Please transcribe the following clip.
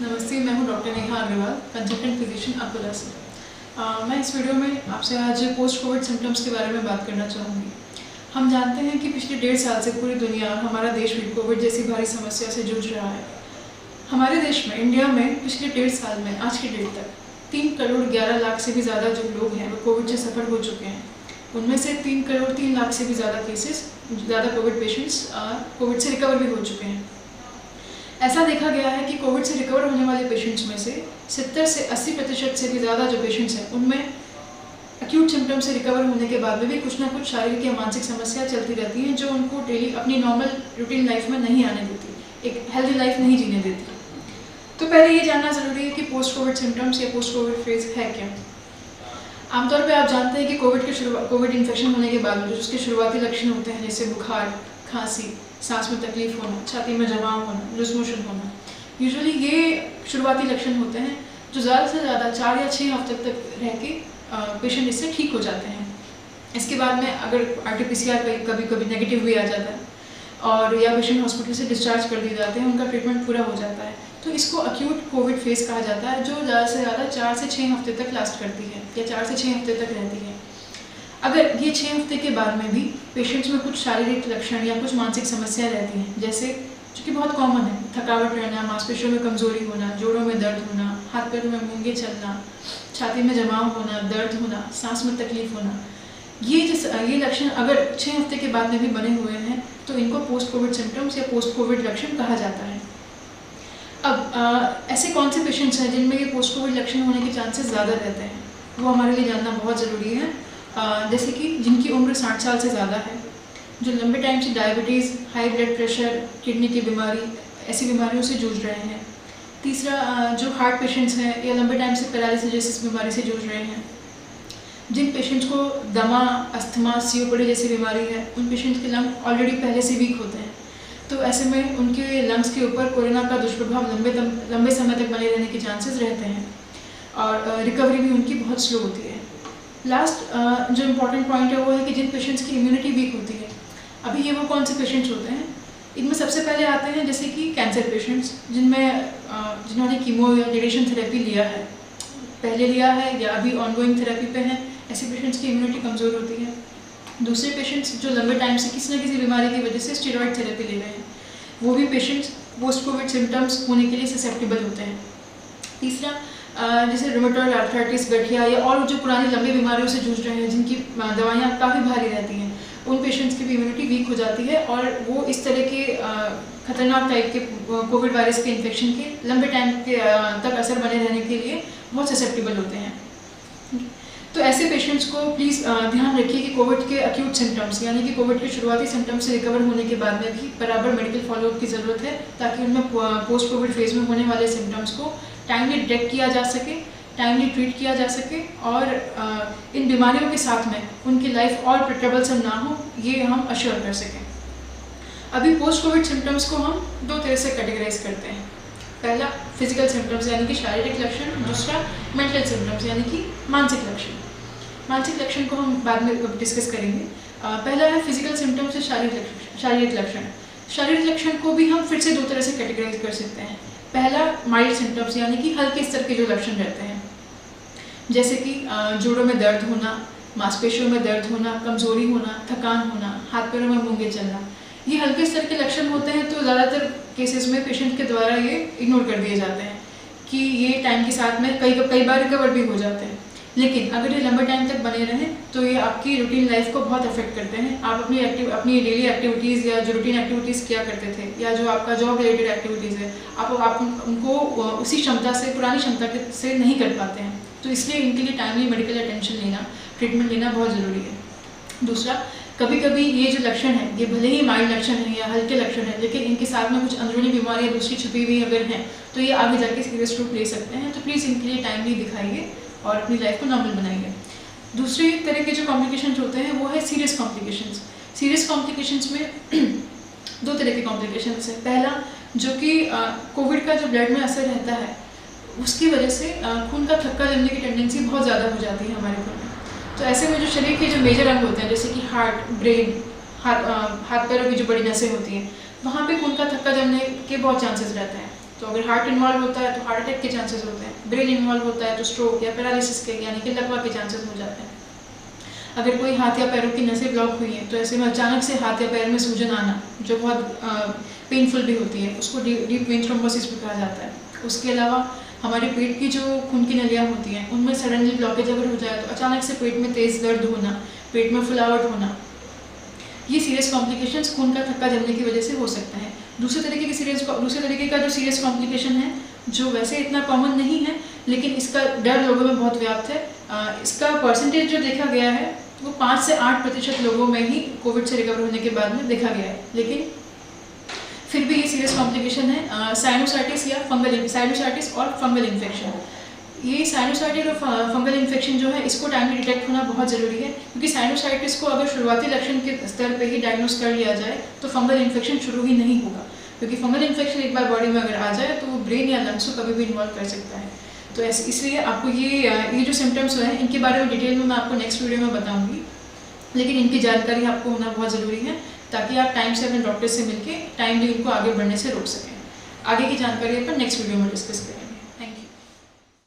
नमस्ते, मैं हूं doctor Neha Agarwal, consultant physician Akola से। मैं इस वीडियो में आपसे आज पोस्ट कोविड सिम्टम्स के बारे में बात करना चाहूँगी। हम जानते हैं कि पिछले 1.5 साल से पूरी दुनिया और हमारा देश भी कोविड जैसी भारी समस्या से जूझ रहा है। हमारे देश में, इंडिया में पिछले 1.5 साल में आज की डेट तक 3 करोड़ 11 लाख से भी ज़्यादा जो लोग हैं वो कोविड से सफ़र हो चुके हैं। उनमें से 3 करोड़ 3 लाख से भी ज़्यादा केसेस, ज़्यादा कोविड पेशेंट्स कोविड से रिकवर भी हो चुके हैं। ऐसा देखा गया है कि कोविड से रिकवर होने वाले पेशेंट्स में से 70 से 80% से भी ज़्यादा जो पेशेंट्स हैं उनमें एक्यूट सिम्टम से रिकवर होने के बाद में भी कुछ ना कुछ शारीरिक या मानसिक समस्या चलती रहती हैं जो उनको डेली अपनी नॉर्मल रूटीन लाइफ में नहीं आने देती, एक हेल्दी लाइफ नहीं जीने देती। तो पहले ये जानना ज़रूरी है कि पोस्ट कोविड सिम्टम्स या पोस्ट कोविड फेज है क्या। आमतौर पर आप जानते हैं कि कोविड इन्फेक्शन होने के बाद जो उसके शुरुआती लक्षण होते हैं, जैसे बुखार, खांसी, सांस में तकलीफ होना, छाती में जमाव होना, लूज मोशन होना, यूजुअली ये शुरुआती लक्षण होते हैं जो ज़्यादा से ज़्यादा 4 या 6 हफ्ते तक रह के पेशेंट इससे ठीक हो जाते हैं। इसके बाद में अगर RT-PCR कभी कभी नेगेटिव भी आ जाता है और या पेशेंट हॉस्पिटल से डिस्चार्ज कर दिए जाते हैं, उनका ट्रीटमेंट पूरा हो जाता है, तो इसको अक्यूट कोविड फेज कहा जाता है, जो ज़्यादा से ज़्यादा 4 से 6 हफ्ते तक लास्ट करती है या 4 से 6 हफ्ते तक रहती है। अगर ये 6 हफ्ते के बाद में भी पेशेंट्स में कुछ शारीरिक लक्षण या कुछ मानसिक समस्या रहती हैं, जैसे जो कि बहुत कॉमन है, थकावट रहना, मांसपेशियों में कमजोरी होना, जोड़ों में दर्द होना, हाथ पैरों में मूंगे चलना, छाती में जमाव होना, दर्द होना, सांस में तकलीफ होना, ये लक्षण अगर 6 हफ्ते के बाद में भी बने हुए हैं तो इनको पोस्ट कोविड सिम्टम्स या पोस्ट कोविड लक्षण कहा जाता है। अब ऐसे कौन से पेशेंट्स हैं जिनमें ये पोस्ट कोविड लक्षण होने के चांसेस ज़्यादा रहते हैं, वो हमारे लिए जानना बहुत ज़रूरी है। जैसे कि जिनकी उम्र 60 साल से ज़्यादा है, जो लंबे टाइम से diabetes, high blood pressure, kidney की बीमारी, ऐसी बीमारियों से जूझ रहे हैं। तीसरा, जो हार्ट पेशेंट्स हैं या लंबे टाइम से पैरालिसिस जैसी बीमारी से जूझ रहे हैं। जिन पेशेंट्स को दमा, अस्थमा, COPD जैसी बीमारी है, उन पेशेंट्स के लंग ऑलरेडी पहले से वीक होते हैं, तो ऐसे में उनके लंग्स के ऊपर कोरोना का दुष्प्रभाव लंबे समय तक बने रहने के चांसेस रहते हैं और रिकवरी भी उनकी बहुत स्लो होती है। लास्ट जो इम्पॉर्टेंट पॉइंट है वो है कि जिन पेशेंट्स की इम्यूनिटी वीक होती है, अभी ये वो कौन से पेशेंट्स होते हैं, इनमें सबसे पहले आते हैं जैसे कि कैंसर पेशेंट्स, जिन्होंने कीमो या रेडिएशन थेरेपी लिया है, पहले लिया है या अभी ऑनगोइंग थेरेपी पे हैं, ऐसे पेशेंट्स की इम्यूनिटी कमज़ोर होती है। दूसरे पेशेंट्स जो लंबे टाइम से किसी न किसी बीमारी की वजह से स्टेरॉयड थेरेपी ले रहे हैं, वो भी पेशेंट्स पोस्ट कोविड सिम्टम्स होने के लिए ससेप्टेबल होते हैं। तीसरा, जैसे रूमेटॉइड आर्थराइटिस, गठिया या और जो पुरानी लंबी बीमारियों से जूझ रहे हैं, जिनकी दवाइयाँ काफ़ी भारी रहती हैं, उन पेशेंट्स की भी इम्यूनिटी वीक हो जाती है और वो इस तरह के खतरनाक टाइप के कोविड वायरस के इन्फेक्शन के लंबे टाइम के तक असर बने रहने के लिए बहुत ससेप्टेबल होते हैं। तो ऐसे पेशेंट्स को प्लीज़ ध्यान रखिए कि कोविड के एक्यूट सिम्टम्स यानी कि कोविड के शुरुआती सिम्टम्स से रिकवर होने के बाद में भी बराबर मेडिकल फॉलोअप की ज़रूरत है, ताकि उनमें पोस्ट कोविड फेज में होने वाले सिम्टम्स को टाइमली डिटेक्ट किया जा सके, टाइमली ट्रीट किया जा सके और इन बीमारियों के साथ में उनकी लाइफ और ट्रबलसम ना हो, ये हम अश्योर कर सकें। अभी पोस्ट कोविड सिम्टम्स को हम 2 तरह से कैटेगराइज करते हैं। पहला, फिजिकल सिम्टम्स यानी कि शारीरिक लक्षण, दूसरा मेंटल सिम्टम्स यानी कि मानसिक लक्षण। मानसिक लक्षण को हम बाद में डिस्कस करेंगे। पहला है फिजिकल सिम्टम्स या शारीरिक लक्षण। शारीरिक लक्षण को भी हम फिर से 2 तरह से कैटेगराइज कर सकते हैं। पहला, माइल्ड सिम्टम्स यानी कि हल्के स्तर के जो लक्षण रहते हैं, जैसे कि जोड़ों में दर्द होना, मांसपेशियों में दर्द होना, कमजोरी होना, थकान होना, हाथ पैरों में मूंगे चलना, ये हल्के स्तर के लक्षण होते हैं। तो ज़्यादातर केसेस में पेशेंट के द्वारा ये इग्नोर कर दिए जाते हैं कि ये टाइम के साथ में कई बार रिकवर भी हो जाते हैं, लेकिन अगर ये लंबे टाइम तक बने रहें तो ये आपकी रूटीन लाइफ को बहुत अफेक्ट करते हैं। आप अपनी डेली एक्टिविटीज़ या जो रूटीन एक्टिविटीज़ किया करते थे या जो आपका जॉब रिलेटेड एक्टिविटीज़ है, आप उनको उसी क्षमता से, पुरानी क्षमता से नहीं कर पाते हैं। तो इसलिए इनके लिए टाइमली मेडिकल अटेंशन लेना, ट्रीटमेंट लेना बहुत ज़रूरी है। दूसरा, कभी कभी ये जो लक्षण है, ये भले ही माइल्ड लक्षण है या हल्के लक्षण है, लेकिन इनके साथ में कुछ अंदरूनी बीमारियाँ दूसरी छुपी हुई अगर हैं तो ये आगे जाके सीरियस रूप ले सकते हैं। तो प्लीज़ इनके लिए टाइमली दिखाइए और अपनी लाइफ को नॉर्मल बनाइए। दूसरे तरह के जो कॉम्प्लिकेशंस होते हैं वो है सीरियस कॉम्प्लिकेशंस। सीरियस कॉम्प्लिकेशंस में 2 तरह के कॉम्प्लिकेशंस है। पहला, जो कि कोविड का जो ब्लड में असर रहता है, उसकी वजह से खून का थक्का जमने की टेंडेंसी बहुत ज़्यादा हो जाती है हमारे खून में। तो ऐसे में जो शरीर के जो मेजर अंग होते हैं, जैसे कि हार्ट, ब्रेन, हाथ पैरों की जो बड़ी नसें होती हैं, वहाँ पे खून का थक्का जमने के बहुत चांसेस रहते हैं। तो अगर हार्ट इन्वॉल्व होता है तो हार्ट अटैक के चांसेस होते हैं, ब्रेन इन्वॉल्व होता है तो स्ट्रोक या पैरालिसिस के यानी कि लकवा के चांसेस हो जाते हैं। अगर कोई हाथ या पैरों की नसें ब्लॉक हुई हैं तो ऐसे में अचानक से हाथ या पैर में सूजन आना जो बहुत पेनफुल भी होती है, उसको डीप वेन थ्रोम्बोसिस भी कहा जाता है। उसके अलावा हमारे पेट की जो खून की नलियाँ होती हैं उनमें सडनली ब्लॉकेज अगर हो जाए तो अचानक से पेट में तेज़ दर्द होना, पेट में फुलावट होना, ये सीरियस कॉम्प्लिकेशंस खून का थक्का जमने की वजह से हो सकता है। दूसरे तरीके का जो सीरियस कॉम्प्लिकेशन है जो वैसे इतना कॉमन नहीं है लेकिन इसका डर लोगों में बहुत व्याप्त है, इसका परसेंटेज जो देखा गया है वो 5 से 8% लोगों में ही कोविड से रिकवर होने के बाद में देखा गया है। लेकिन फिर भी ये सीरियस कॉम्प्लिकेशन है साइनोसाइटिस या साइनोसाइटिस और फंगल इन्फेक्शन। ये साइनोसाइटिस और फंगल इन्फेक्शन जो है इसको टाइमली डिटेक्ट होना बहुत ज़रूरी है, क्योंकि साइनोसाइटिस को अगर शुरुआती लक्षण के स्तर पे ही डायग्नोस कर लिया जाए तो फंगल इन्फेक्शन शुरू ही नहीं होगा, क्योंकि फंगल इन्फेक्शन एक बार बॉडी में अगर आ जाए तो वो ब्रेन या लंग्स को कभी भी इन्वॉल्व कर सकता है। तो इसलिए आपको ये जो सिम्टम्स हैं इनके बारे में डिटेल में मैं आपको नेक्स्ट वीडियो में बताऊँगी, लेकिन इनकी जानकारी आपको होना बहुत ज़रूरी है ताकि आप टाइम से अपने डॉक्टर से मिलकर टाइमली इनको आगे बढ़ने से रोक सकें। आगे की जानकारी अपन नेक्स्ट वीडियो में डिस्कस करें।